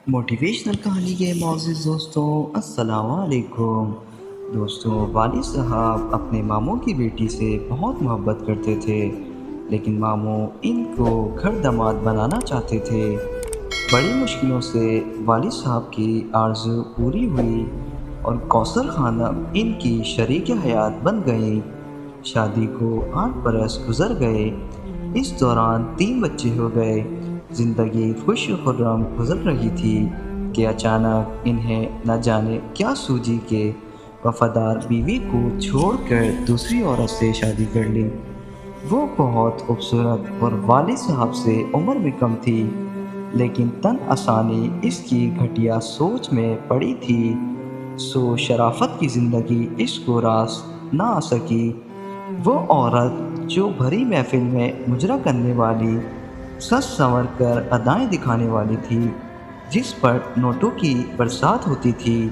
Motivational کہانی کے معزز دوستوں، السلام علیکم۔ دوستوں، والد صاحب اپنے ماموں کی بیٹی سے بہت محبت کرتے تھے، لیکن ماموں ان کو گھر داماد بنانا چاہتے تھے۔ بڑی مشکلوں سے والد صاحب کی آرزو پوری ہوئی اور کوثر خانم ان کی شریک حیات بن گئیں۔ شادی کو 8 برس گزر گئے۔ اس دوران 3 بچے ہو گئے۔ زندگی خوش و خرم گزر رہی تھی کہ اچانک انہیں نہ جانے کیا سوجی کہ وفادار بیوی کو چھوڑ کر دوسری عورت سے شادی کر لی۔ وہ بہت خوبصورت اور والد صاحب سے عمر میں کم تھی، لیکن تن آسانی اس کی گھٹیا سوچ میں پڑی تھی، سو شرافت کی زندگی اس کو راس نہ آ سکی۔ وہ عورت جو بھری محفل میں مجرا کرنے والی، سج سنور کر ادائیں دکھانے والی تھی، جس پر نوٹوں کی برسات ہوتی تھی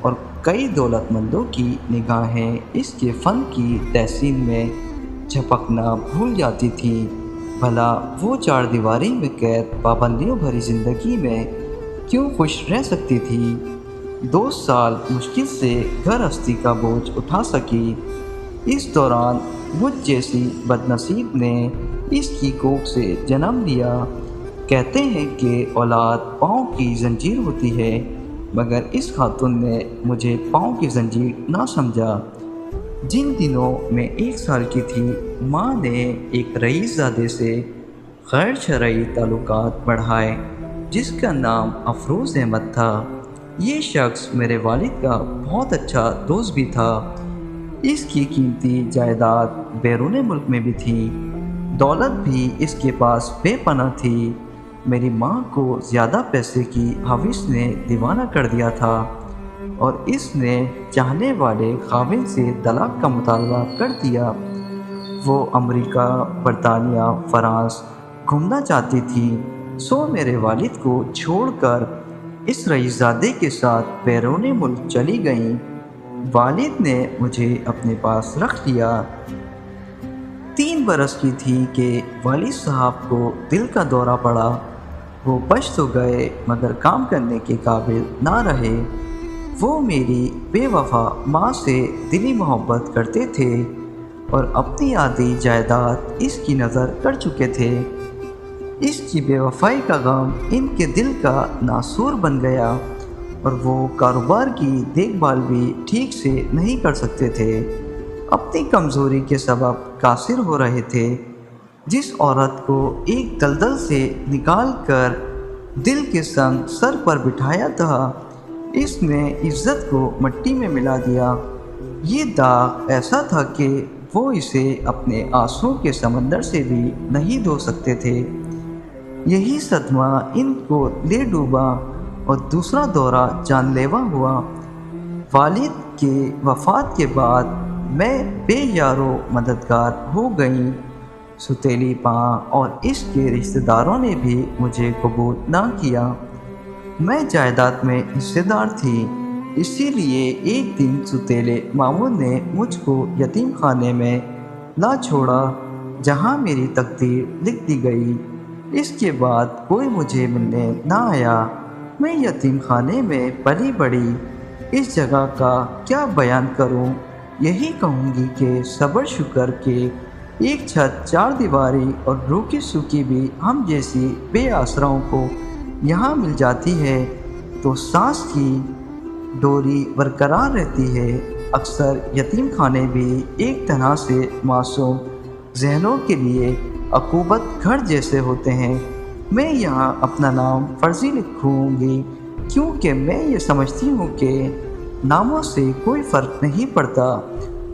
اور کئی دولت مندوں کی نگاہیں اس کے فن کی تحسین میں جھپکنا بھول جاتی تھیں، بھلا وہ 4 دیواری میں قید پابندیوں بھری زندگی میں کیوں خوش رہ سکتی تھی؟ 2 سال مشکل سے گھر ہستی کا بوجھ اٹھا سکی۔ اس دوران مجھ جیسی بد نصیب نے اس کی کوکھ سے جنم لیا۔ کہتے ہیں کہ اولاد پاؤں کی زنجیر ہوتی ہے، مگر اس خاتون نے مجھے پاؤں کی زنجیر نہ سمجھا۔ جن دنوں میں 1 سال کی تھی، ماں نے ایک رئیس زادے سے غیر شرعی تعلقات بڑھائے، جس کا نام افروز احمد تھا۔ یہ شخص میرے والد کا بہت اچھا دوست بھی تھا۔ اس کی قیمتی جائیداد بیرون ملک میں بھی تھی، دولت بھی اس کے پاس بے پناہ تھی۔ میری ماں کو زیادہ پیسے کی ہوس نے دیوانہ کر دیا تھا اور اس نے چاہنے والے خاوند سے طلاق کا مطالبہ کر دیا۔ وہ امریکہ، برطانیہ، فرانس گھومنا چاہتی تھی، سو میرے والد کو چھوڑ کر اس رئیس زادے کے ساتھ بیرون ملک چلی گئیں۔ والد نے مجھے اپنے پاس رکھ لیا۔ 3 برس کی تھی کہ والد صاحب کو دل کا دورہ پڑا۔ وہ بچ تو گئے مگر کام کرنے کے قابل نہ رہے۔ وہ میری بے وفا ماں سے دلی محبت کرتے تھے اور اپنی آدھی جائیداد اس کی نظر کر چکے تھے۔ اس کی بے وفائی کا غم ان کے دل کا ناسور بن گیا اور وہ کاروبار کی دیکھ بھال بھی ٹھیک سے نہیں کر سکتے تھے۔ اپنی کمزوری کے سبب قاصر ہو رہے تھے۔ جس عورت کو ایک دلدل سے نکال کر دل کے سنگ سر پر بٹھایا تھا، اس نے عزت کو مٹی میں ملا دیا۔ یہ داغ ایسا تھا کہ وہ اسے اپنے آنسوؤں کے سمندر سے بھی نہیں دھو سکتے تھے۔ یہی صدمہ ان کو لے ڈوبا اور دوسرا دورہ جان لیوا ہوا۔ والد کے وفات کے بعد میں بے یار و مددگار ہو گئی۔ ستیلی پاں اور اس کے رشتہ داروں نے بھی مجھے قبول نہ کیا۔ میں جائیداد میں حصے دار تھی، اسی لیے ایک دن ستیلے ماموں نے مجھ کو یتیم خانے میں لا چھوڑا، جہاں میری تقدیر لکھ دی گئی۔ اس کے بعد کوئی مجھے ملنے نہ آیا۔ میں یتیم خانے میں پلی بڑھی، اس جگہ کا کیا بیان کروں؟ یہی کہوں گی کہ صبر شکر کے ایک چھت 4 دیواری اور روکی سوکھی بھی ہم جیسی بے آسراؤں کو یہاں مل جاتی ہے تو سانس کی ڈوری برقرار رہتی ہے۔ اکثر یتیم خانے بھی ایک طرح سے معصوم ذہنوں کے لیے عقوبت گھر جیسے ہوتے ہیں۔ میں یہاں اپنا نام فرضی لکھوں گی، کیونکہ میں یہ سمجھتی ہوں کہ ناموں سے کوئی فرق نہیں پڑتا،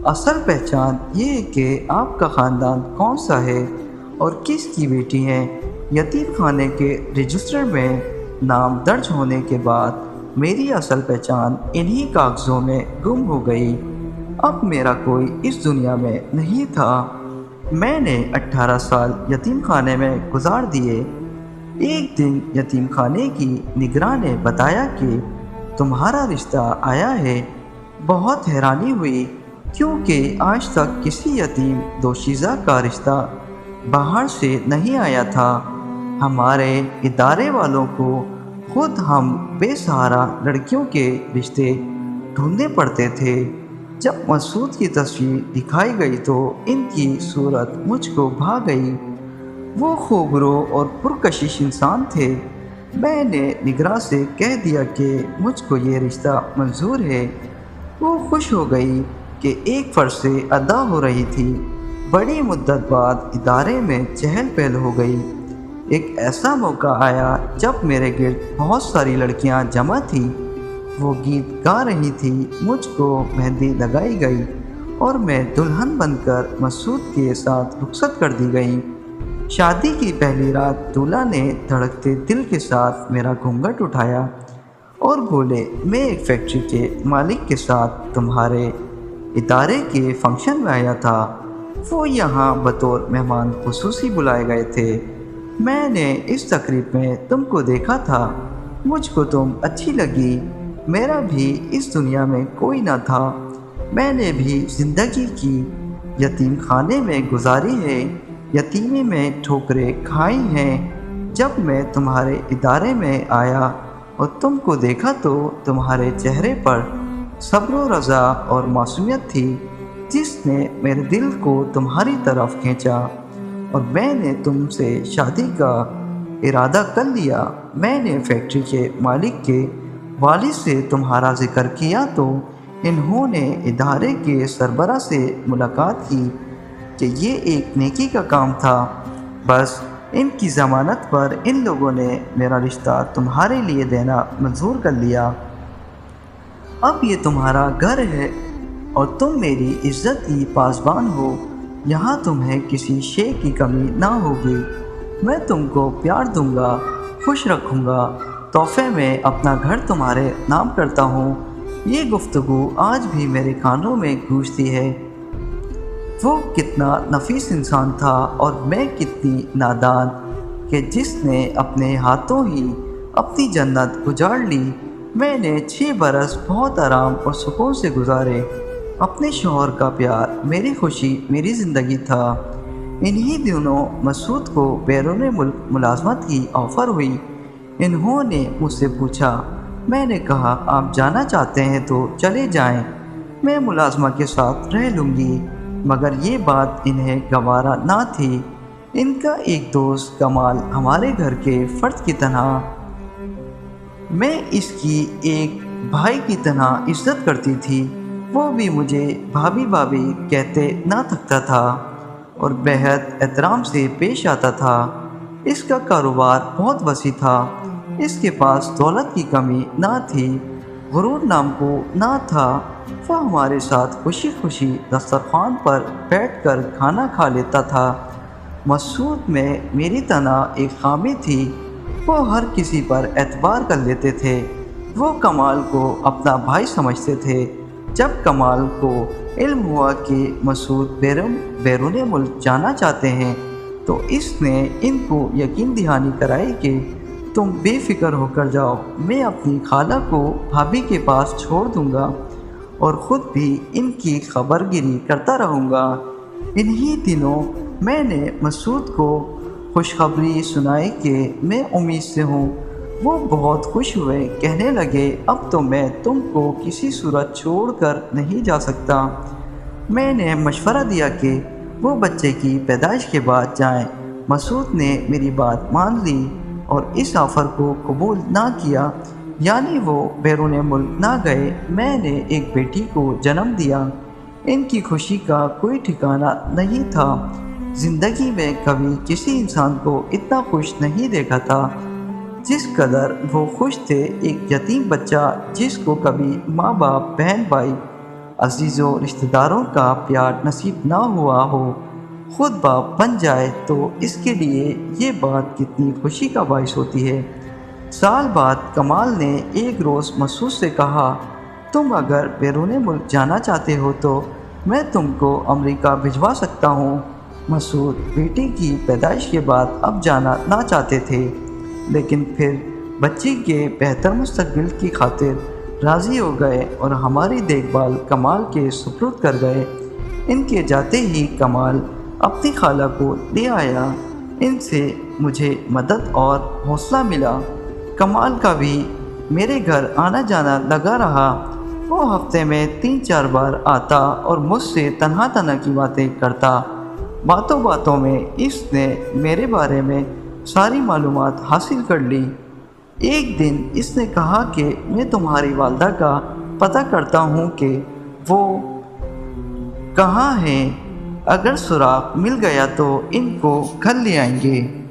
اصل پہچان یہ ہے کہ آپ کا خاندان کون سا ہے اور کس کی بیٹی ہیں۔ یتیم خانے کے رجسٹر میں نام درج ہونے کے بعد میری اصل پہچان انہی کاغذوں میں گم ہو گئی۔ اب میرا کوئی اس دنیا میں نہیں تھا۔ میں نے 18 سال یتیم خانے میں گزار دیے۔ ایک دن یتیم خانے کی نگراں نے بتایا کہ تمہارا رشتہ آیا ہے۔ بہت حیرانی ہوئی، کیونکہ آج تک کسی یتیم دوشیزہ کا رشتہ باہر سے نہیں آیا تھا۔ ہمارے ادارے والوں کو خود ہم بے سہارا لڑکیوں کے رشتے ڈھونڈنے پڑتے تھے۔ جب مسعود کی تصویر دکھائی گئی تو ان کی صورت مجھ کو بھا گئی۔ وہ خوبرو اور پرکشش انسان تھے۔ میں نے نگراں سے کہہ دیا کہ مجھ کو یہ رشتہ منظور ہے۔ وہ خوش ہو گئی کہ ایک فرض سے ادا ہو رہی تھی۔ بڑی مدت بعد ادارے میں چہل پہل ہو گئی۔ ایک ایسا موقع آیا جب میرے گرد بہت ساری لڑکیاں جمع تھیں۔ وہ گیت گا رہی تھی، مجھ کو مہندی لگائی گئی اور میں دلہن بن کر مسعود کے ساتھ رخصت کر دی گئی۔ شادی کی پہلی رات دولہا نے دھڑکتے دل کے ساتھ میرا گھونگھٹ اٹھایا اور بولے، میں ایک فیکٹری کے مالک کے ساتھ تمہارے ادارے کے فنکشن میں آیا تھا۔ وہ یہاں بطور مہمان خصوصی بلائے گئے تھے۔ میں نے اس تقریب میں تم کو دیکھا تھا۔ مجھ کو تم اچھی لگی۔ میرا بھی اس دنیا میں کوئی نہ تھا۔ میں نے بھی زندگی کی یتیم خانے میں گزاری ہے، یتیمی میں ٹھوکریں کھائی ہیں۔ جب میں تمہارے ادارے میں آیا اور تم کو دیکھا تو تمہارے چہرے پر صبر و رضا اور معصومیت تھی، جس نے میرے دل کو تمہاری طرف کھینچا اور میں نے تم سے شادی کا ارادہ کر لیا۔ میں نے فیکٹری کے مالک کے والد سے تمہارا ذکر کیا تو انہوں نے ادارے کے سربراہ سے ملاقات کی کہ یہ ایک نیکی کا کام تھا۔ بس ان کی ضمانت پر ان لوگوں نے میرا رشتہ تمہارے لیے دینا منظور کر لیا۔ اب یہ تمہارا گھر ہے اور تم میری عزت کی پاسبان ہو۔ یہاں تمہیں کسی شے کی کمی نہ ہوگی۔ میں تم کو پیار دوں گا، خوش رکھوں گا۔ تحفے میں اپنا گھر تمہارے نام کرتا ہوں۔ یہ گفتگو آج بھی میرے کانوں میں گونجتی ہے۔ وہ کتنا نفیس انسان تھا اور میں کتنی نادان کہ جس نے اپنے ہاتھوں ہی اپنی جنت اجاڑ لی۔ میں نے 6 برس بہت آرام اور سکون سے گزارے۔ اپنے شوہر کا پیار میری خوشی، میری زندگی تھا۔ انہی دنوں مسعود کو بیرون ملک ملازمت کی آفر ہوئی۔ انہوں نے مجھ سے پوچھا۔ میں نے کہا، آپ جانا چاہتے ہیں تو چلے جائیں، میں ملازمہ کے ساتھ رہ لوں گی۔ مگر یہ بات انہیں گوارا نہ تھی۔ ان کا ایک دوست کمال ہمارے گھر کے فرد کی طرح، میں اس کی ایک بھائی کی طرح عزت کرتی تھی۔ وہ بھی مجھے بھابھی بھابھی کہتے نہ تھکتا تھا اور بہت احترام سے پیش آتا تھا۔ اس کا کاروبار بہت وسیع تھا۔ اس کے پاس دولت کی کمی نہ تھی، غرور نام کو نہ تھا۔ وہ ہمارے ساتھ خوشی خوشی دسترخوان پر بیٹھ کر کھانا کھا لیتا تھا۔ مسعود میں میری طرح ایک خامی تھی، وہ ہر کسی پر اعتبار کر لیتے تھے۔ وہ کمال کو اپنا بھائی سمجھتے تھے۔ جب کمال کو علم ہوا کہ مسعود بیرون ملک جانا چاہتے ہیں تو اس نے ان کو یقین دہانی کرائی کہ تم بے فکر ہو کر جاؤ، میں اپنی خالہ کو بھابھی کے پاس چھوڑ دوں گا اور خود بھی ان کی خبر گیری کرتا رہوں گا۔ انہی دنوں میں نے مسعود کو خوشخبری سنائی کہ میں امید سے ہوں۔ وہ بہت خوش ہوئے، کہنے لگے، اب تو میں تم کو کسی صورت چھوڑ کر نہیں جا سکتا۔ میں نے مشورہ دیا کہ وہ بچے کی پیدائش کے بعد جائیں۔ مسعود نے میری بات مان لی اور اس آفر کو قبول نہ کیا، یعنی وہ بیرون ملک نہ گئے۔ میں نے ایک بیٹی کو جنم دیا۔ ان کی خوشی کا کوئی ٹھکانہ نہیں تھا۔ زندگی میں کبھی کسی انسان کو اتنا خوش نہیں دیکھا تھا جس قدر وہ خوش تھے۔ ایک یتیم بچہ جس کو کبھی ماں باپ، بہن بھائی، عزیز و رشتہ داروں کا پیار نصیب نہ ہوا ہو، خود باپ بن جائے تو اس کے لیے یہ بات کتنی خوشی کا باعث ہوتی ہے۔ سال بعد کمال نے ایک روز مسعود سے کہا، تم اگر بیرون ملک جانا چاہتے ہو تو میں تم کو امریکہ بھجوا سکتا ہوں۔ مسعود بیٹی کی پیدائش کے بعد اب جانا نہ چاہتے تھے، لیکن پھر بچی کے بہتر مستقبل کی خاطر راضی ہو گئے اور ہماری دیکھ بھال کمال کے سپرد کر گئے۔ ان کے جاتے ہی کمال اپنی خالہ کو لے آیا۔ ان سے مجھے مدد اور حوصلہ ملا۔ کمال کا بھی میرے گھر آنا جانا لگا رہا۔ وہ ہفتے میں 3-4 بار آتا اور مجھ سے تنہا تنہا کی باتیں کرتا۔ باتوں باتوں میں اس نے میرے بارے میں ساری معلومات حاصل کر لی۔ ایک دن اس نے کہا کہ میں تمہاری والدہ کا پتہ کرتا ہوں کہ وہ کہاں ہیں، اگر سراغ مل گیا تو ان کو گھر لے آئیں گے۔